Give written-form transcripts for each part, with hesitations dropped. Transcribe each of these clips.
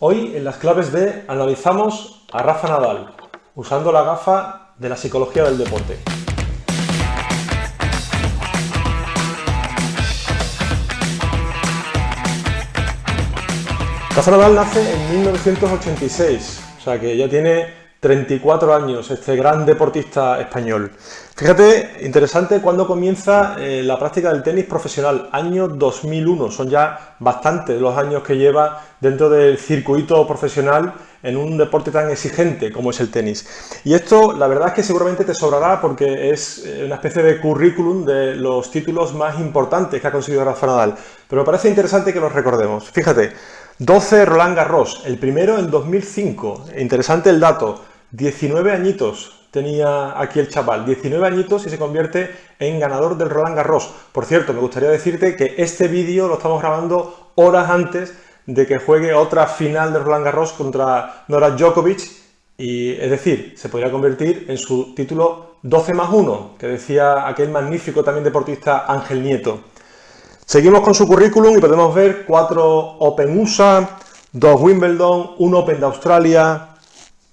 Hoy en las claves B analizamos a Rafa Nadal, usando la gafa de la psicología del deporte. Rafa Nadal nace en 1986, o sea que ya tiene 34 años, este gran deportista español. Fíjate, interesante cuando comienza la práctica del tenis profesional, año 2001. Son ya bastantes los años que lleva dentro del circuito profesional en un deporte tan exigente como es el tenis. Y esto, la verdad es que seguramente te sobrará porque es una especie de currículum de los títulos más importantes que ha conseguido Rafa Nadal. Pero me parece interesante que los recordemos. Fíjate, 12 Roland Garros, el primero en 2005. Interesante el dato. 19 añitos tenía aquí el chaval, 19 añitos y se convierte en ganador del Roland Garros. Por cierto, me gustaría decirte que este vídeo lo estamos grabando horas antes de que juegue otra final del Roland Garros contra Novak Djokovic, y es decir, se podría convertir en su título 12+1, que decía aquel magnífico también deportista Ángel Nieto. Seguimos con su currículum y podemos ver 4 Open USA, 2 Wimbledon, 1 Open de Australia,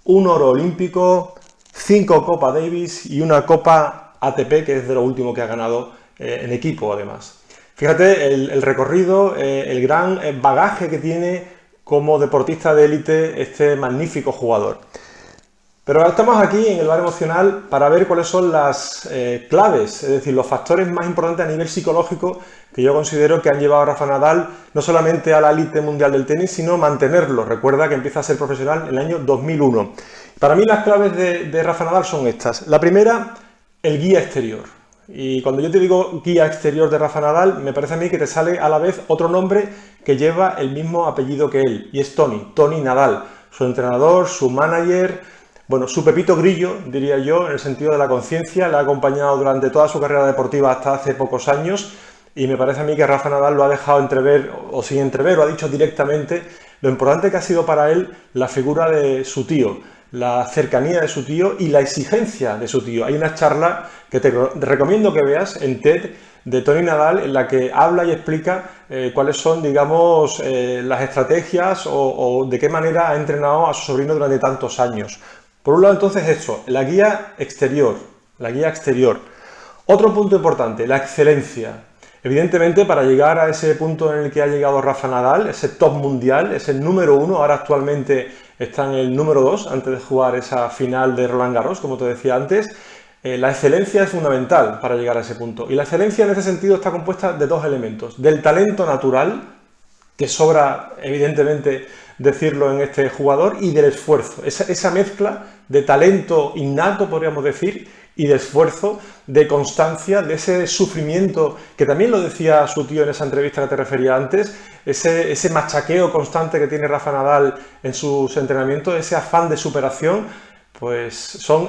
1 oro olímpico, 5 Copa Davis y 1 Copa ATP, que es de lo último que ha ganado en equipo además. Fíjate el recorrido, el gran bagaje que tiene como deportista de élite este magnífico jugador. Pero estamos aquí en el bar emocional para ver cuáles son las claves, es decir, los factores más importantes a nivel psicológico que yo considero que han llevado a Rafa Nadal no solamente a la élite mundial del tenis, sino mantenerlo. Recuerda que empieza a ser profesional en el año 2001. Para mí las claves de Rafa Nadal son estas. La primera, el guía exterior. Y cuando yo te digo guía exterior de Rafa Nadal, me parece a mí que te sale a la vez otro nombre que lleva el mismo apellido que él, y es Toni Nadal, su entrenador, su manager. Bueno, su Pepito Grillo, diría yo, en el sentido de la conciencia, le ha acompañado durante toda su carrera deportiva hasta hace pocos años, y me parece a mí que Rafa Nadal lo ha dejado entrever, o sin entrever, o ha dicho directamente, lo importante que ha sido para él la figura de su tío, la cercanía de su tío y la exigencia de su tío. Hay una charla que te recomiendo que veas en TED de Toni Nadal, en la que habla y explica cuáles son, digamos, las estrategias o de qué manera ha entrenado a su sobrino durante tantos años. Por un lado, entonces, eso, la guía exterior, la guía exterior. Otro punto importante, la excelencia. Evidentemente, para llegar a ese punto en el que ha llegado Rafa Nadal, ese top mundial, es el número 1, ahora actualmente está en el número 2, antes de jugar esa final de Roland Garros, como te decía antes. La excelencia es fundamental para llegar a ese punto. Y la excelencia en ese sentido está compuesta de 2 elementos. Del talento natural, que sobra evidentemente decirlo en este jugador, y del esfuerzo. Esa mezcla de talento innato, podríamos decir, y de esfuerzo, de constancia, de ese sufrimiento, que también lo decía su tío en esa entrevista que te refería antes, ese machaqueo constante que tiene Rafa Nadal en sus entrenamientos, ese afán de superación, pues son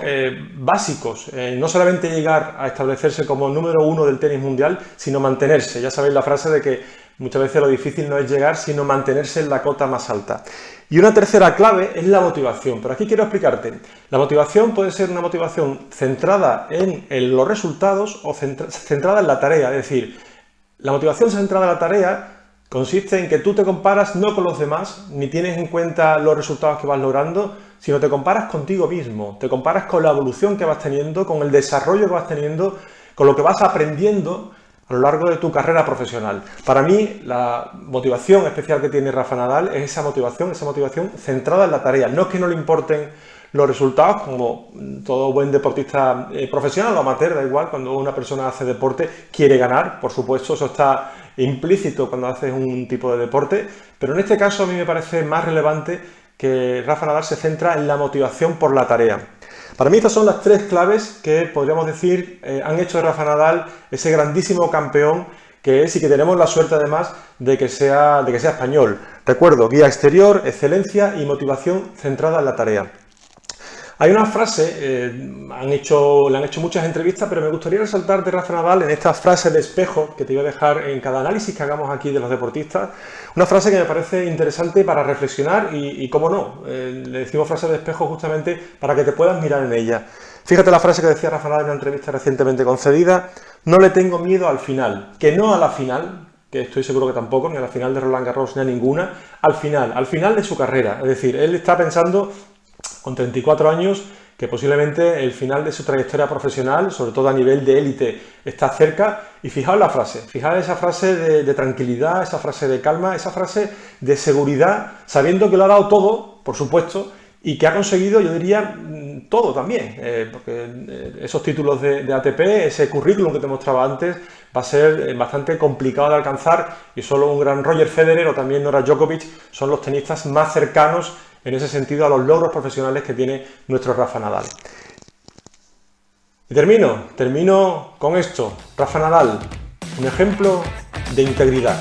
básicos. No solamente llegar a establecerse como número 1 del tenis mundial, sino mantenerse. Ya sabéis la frase de que muchas veces lo difícil no es llegar, sino mantenerse en la cota más alta. Y una tercera clave es la motivación. Pero aquí quiero explicarte. La motivación puede ser una motivación centrada en los resultados o centrada en la tarea. Es decir, la motivación centrada en la tarea consiste en que tú te comparas no con los demás, ni tienes en cuenta los resultados que vas logrando, sino te comparas contigo mismo. Te comparas con la evolución que vas teniendo, con el desarrollo que vas teniendo, con lo que vas aprendiendo a lo largo de tu carrera profesional. Para mí, la motivación especial que tiene Rafa Nadal es esa motivación centrada en la tarea. No es que no le importen los resultados, como todo buen deportista profesional o amateur, da igual, cuando una persona hace deporte quiere ganar, por supuesto, eso está implícito cuando haces un tipo de deporte, pero en este caso a mí me parece más relevante que Rafa Nadal se centra en la motivación por la tarea. Para mí estas son las 3 claves que podríamos decir han hecho de Rafa Nadal ese grandísimo campeón que es, y que tenemos la suerte además de que sea español. Recuerdo, guía exterior, excelencia y motivación centrada en la tarea. Hay una frase, le han hecho muchas entrevistas, pero me gustaría resaltar de Rafa Nadal en esta frase de espejo que te voy a dejar en cada análisis que hagamos aquí de los deportistas. Una frase que me parece interesante para reflexionar y cómo no, le decimos frase de espejo justamente para que te puedas mirar en ella. Fíjate la frase que decía Rafa Nadal en una entrevista recientemente concedida: no le tengo miedo al final, que no a la final, que estoy seguro que tampoco, ni a la final de Roland Garros ni a ninguna, al final de su carrera. Es decir, él está pensando con 34 años que posiblemente el final de su trayectoria profesional, sobre todo a nivel de élite, está cerca. Y fijaos la frase, fijaos esa frase de tranquilidad, esa frase de calma, esa frase de seguridad, sabiendo que lo ha dado todo, por supuesto, y que ha conseguido, yo diría, todo también, porque esos títulos de ATP, ese currículum que te mostraba antes, va a ser bastante complicado de alcanzar, y solo un gran Roger Federer o también Novak Djokovic son los tenistas más cercanos en ese sentido a los logros profesionales que tiene nuestro Rafa Nadal. Y termino con esto. Rafa Nadal, un ejemplo de integridad.